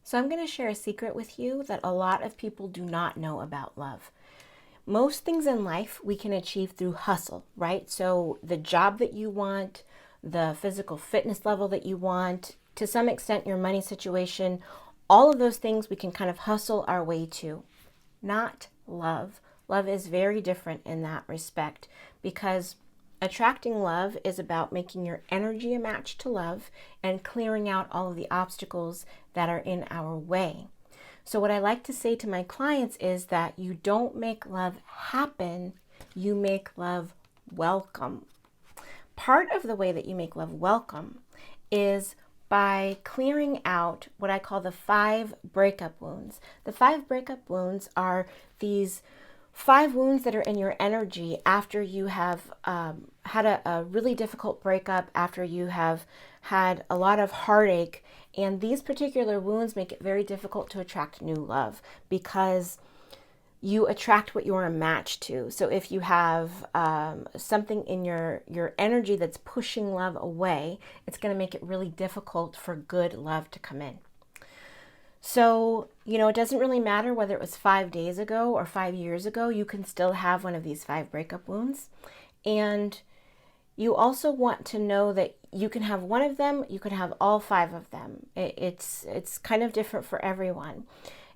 So I'm going to share a secret with you that a lot of people do not know about love. Most things in life we can achieve through hustle, right? So the job that you want, the physical fitness level that you want, to some extent your money situation, all of those things we can kind of hustle our way to. Not love. Love is very different in that respect because attracting love is about making your energy a match to love and clearing out all of the obstacles that are in our way. So what I like to say to my clients is that you don't make love happen, you make love welcome. Part of the way that you make love welcome is by clearing out what I call the 5 breakup wounds. The 5 breakup wounds are these 5 wounds that are in your energy after you have had a really difficult breakup, after you have had a lot of heartache. And these particular wounds make it very difficult to attract new love because you attract what you're a match to. So if you have something in your energy that's pushing love away, it's going to make it really difficult for good love to come in. So, it doesn't really matter whether it was 5 days ago or 5 years ago, you can still have one of these 5 breakup wounds. And you also want to know that you can have one of them, you can have all 5 of them. It's kind of different for everyone.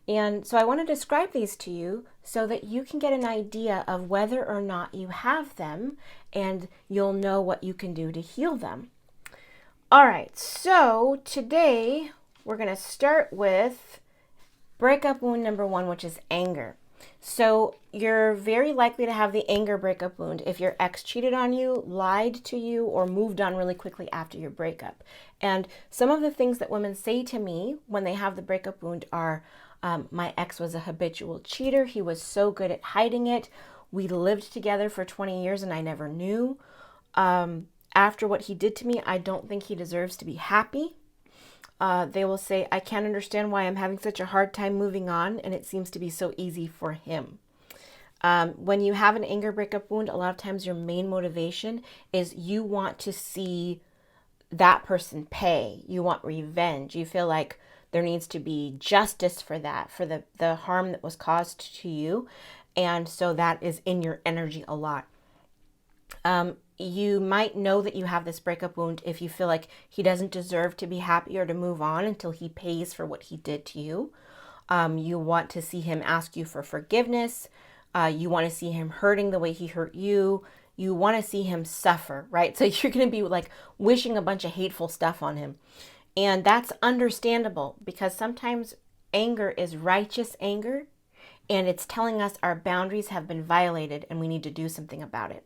And so I want to describe these to you so that you can get an idea of whether or not you have them, and you'll know what you can do to heal them. All right, so today we're going to start with breakup wound number 1, which is anger. So you're very likely to have the anger breakup wound if your ex cheated on you, lied to you, or moved on really quickly after your breakup. And some of the things that women say to me when they have the breakup wound are, my ex was a habitual cheater. He was so good at hiding it. We lived together for 20 years and I never knew. After what he did to me, I don't think he deserves to be happy. They will say, I can't understand why I'm having such a hard time moving on, and it seems to be so easy for him. When you have an anger breakup wound, a lot of times your main motivation is you want to see that person pay. You want revenge. You feel like there needs to be justice for that, for the harm that was caused to you. And so that is in your energy a lot. You might know that you have this breakup wound if you feel like he doesn't deserve to be happy or to move on until he pays for what he did to you. You want to see him ask you for forgiveness. You want to see him hurting the way he hurt you. You want to see him suffer, right? So you're going to be like wishing a bunch of hateful stuff on him. And that's understandable because sometimes anger is righteous anger and it's telling us our boundaries have been violated and we need to do something about it.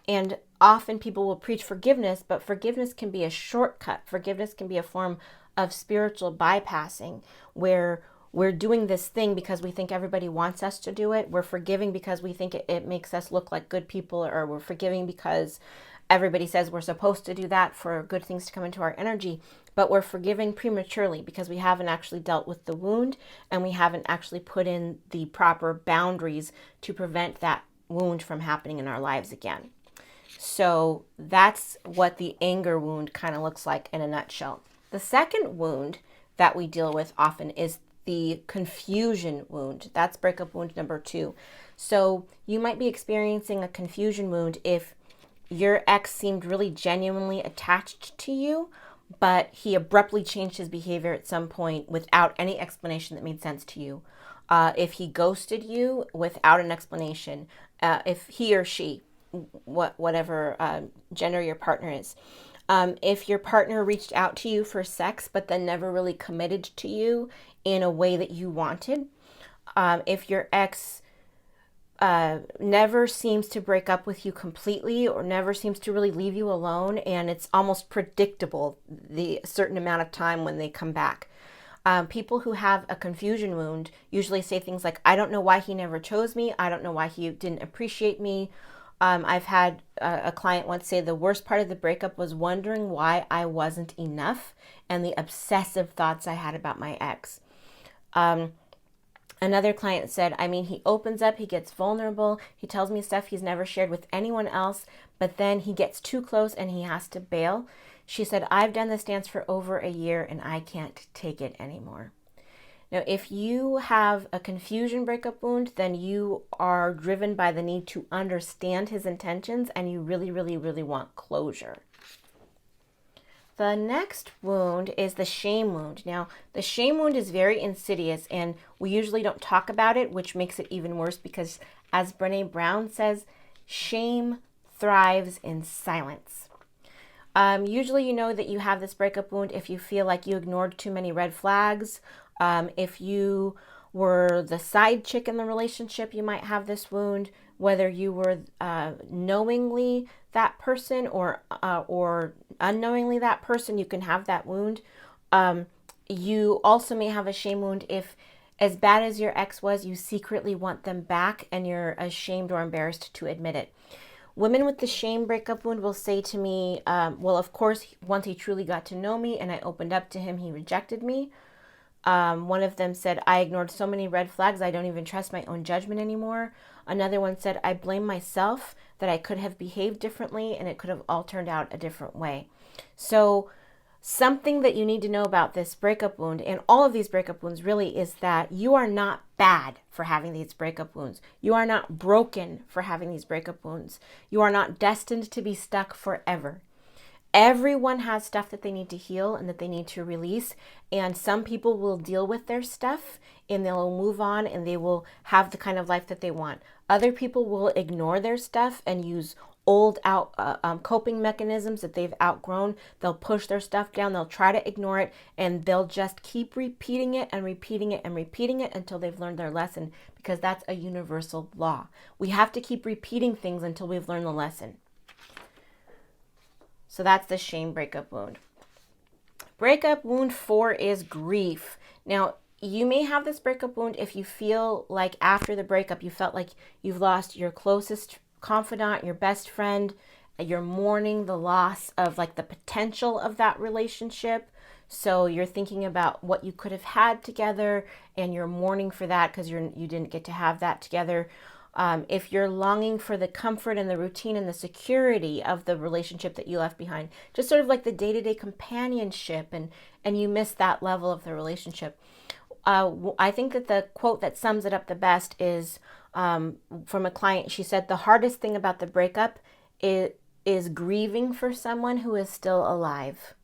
And often people will preach forgiveness, but forgiveness can be a shortcut. Forgiveness can be a form of spiritual bypassing where we're doing this thing because we think everybody wants us to do it. We're forgiving because we think it makes us look like good people, or we're forgiving because everybody says we're supposed to do that for good things to come into our energy. But we're forgiving prematurely because we haven't actually dealt with the wound and we haven't actually put in the proper boundaries to prevent that wound from happening in our lives again. So that's what the anger wound kind of looks like in a nutshell. The second wound that we deal with often is the confusion wound. That's breakup wound number 2. So you might be experiencing a confusion wound if your ex seemed really genuinely attached to you, but he abruptly changed his behavior at some point without any explanation that made sense to you. If he ghosted you without an explanation, if he or she, whatever gender your partner is, if your partner reached out to you for sex but then never really committed to you in a way that you wanted, if your ex never seems to break up with you completely or never seems to really leave you alone, and it's almost predictable the certain amount of time when they come back. People who have a confusion wound usually say things like, I don't know why he never chose me. I don't know why he didn't appreciate me. I've had a client once say the worst part of the breakup was wondering why I wasn't enough and the obsessive thoughts I had about my ex. Another client said, he opens up, he gets vulnerable, he tells me stuff he's never shared with anyone else, but then he gets too close and he has to bail. She said, I've done this dance for over a year and I can't take it anymore. Now, if you have a confusion breakup wound, then you are driven by the need to understand his intentions and you really, really, really want closure. The next wound is the shame wound. Now, the shame wound is very insidious and we usually don't talk about it, which makes it even worse because, as Brené Brown says, shame thrives in silence. Usually you know that you have this breakup wound if you feel like you ignored too many red flags. If you were the side chick in the relationship, you might have this wound. Whether you were knowingly that person or unknowingly that person, you can have that wound. You also may have a shame wound if, as bad as your ex was, you secretly want them back and you're ashamed or embarrassed to admit it. Women with the shame breakup wound will say to me, well, of course, once he truly got to know me and I opened up to him, he rejected me. One of them said, I ignored so many red flags, I don't even trust my own judgment anymore. Another one said, I blame myself that I could have behaved differently and it could have all turned out a different way. So something that you need to know about this breakup wound and all of these breakup wounds really is that you are not bad for having these breakup wounds. You are not broken for having these breakup wounds. You are not destined to be stuck forever. Everyone has stuff that they need to heal and that they need to release. And some people will deal with their stuff and they'll move on and they will have the kind of life that they want. Other people will ignore their stuff and use old coping mechanisms that they've outgrown. They'll push their stuff down. They'll try to ignore it and they'll just keep repeating it and repeating it and repeating it until they've learned their lesson, because that's a universal law. We have to keep repeating things until we've learned the lesson. So that's the shame breakup wound. Breakup wound 4 is grief. Now, you may have this breakup wound if you feel like after the breakup, you felt like you've lost your closest confidant, your best friend, you're mourning the loss of like the potential of that relationship. So you're thinking about what you could have had together and you're mourning for that because you didn't get to have that together. If you're longing for the comfort and the routine and the security of the relationship that you left behind, just sort of like the day-to-day companionship, and you miss that level of the relationship. I think that the quote that sums it up the best is from a client. She said, the hardest thing about the breakup is grieving for someone who is still alive.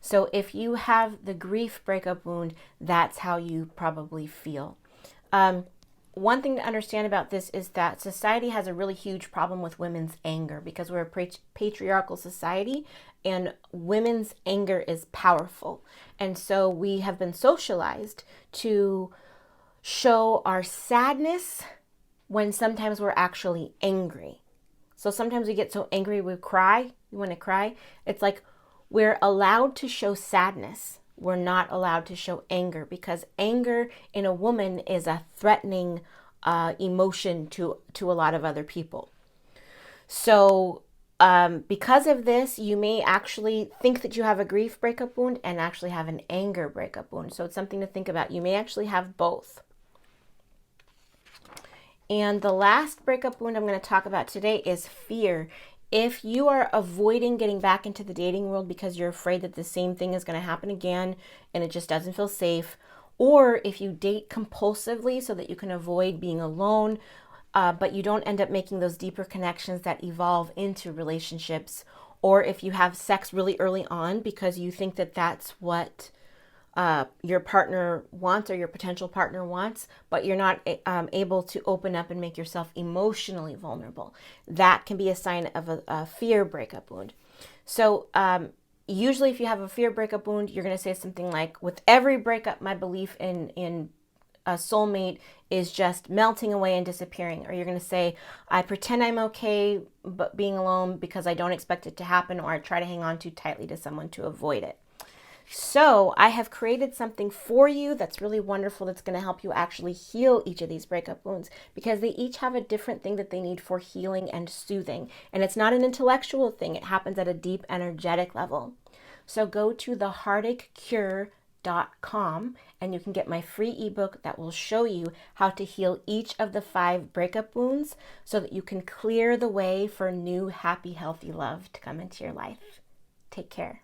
So if you have the grief breakup wound, that's how you probably feel. One thing to understand about this is that society has a really huge problem with women's anger because we're a patriarchal society and women's anger is powerful. And so we have been socialized to show our sadness when sometimes we're actually angry. So sometimes we get so angry we cry, we want to cry. It's like we're allowed to show sadness. We're not allowed to show anger because anger in a woman is a threatening emotion to a lot of other people. So because of this, you may actually think that you have a grief breakup wound and actually have an anger breakup wound. So it's something to think about. You may actually have both. And the last breakup wound I'm going to talk about today is fear. If you are avoiding getting back into the dating world because you're afraid that the same thing is going to happen again and it just doesn't feel safe, or if you date compulsively so that you can avoid being alone, but you don't end up making those deeper connections that evolve into relationships, or if you have sex really early on because you think that that's what your partner wants or your potential partner wants, but you're not able to open up and make yourself emotionally vulnerable. That can be a sign of a fear breakup wound. So usually if you have a fear breakup wound, you're going to say something like, with every breakup, my belief in a soulmate is just melting away and disappearing. Or you're going to say, I pretend I'm okay but being alone because I don't expect it to happen, or I try to hang on too tightly to someone to avoid it. So I have created something for you that's really wonderful that's going to help you actually heal each of these breakup wounds, because they each have a different thing that they need for healing and soothing. And it's not an intellectual thing. It happens at a deep energetic level. So go to theheartachecure.com and you can get my free ebook that will show you how to heal each of the 5 breakup wounds so that you can clear the way for new, happy, healthy love to come into your life. Take care.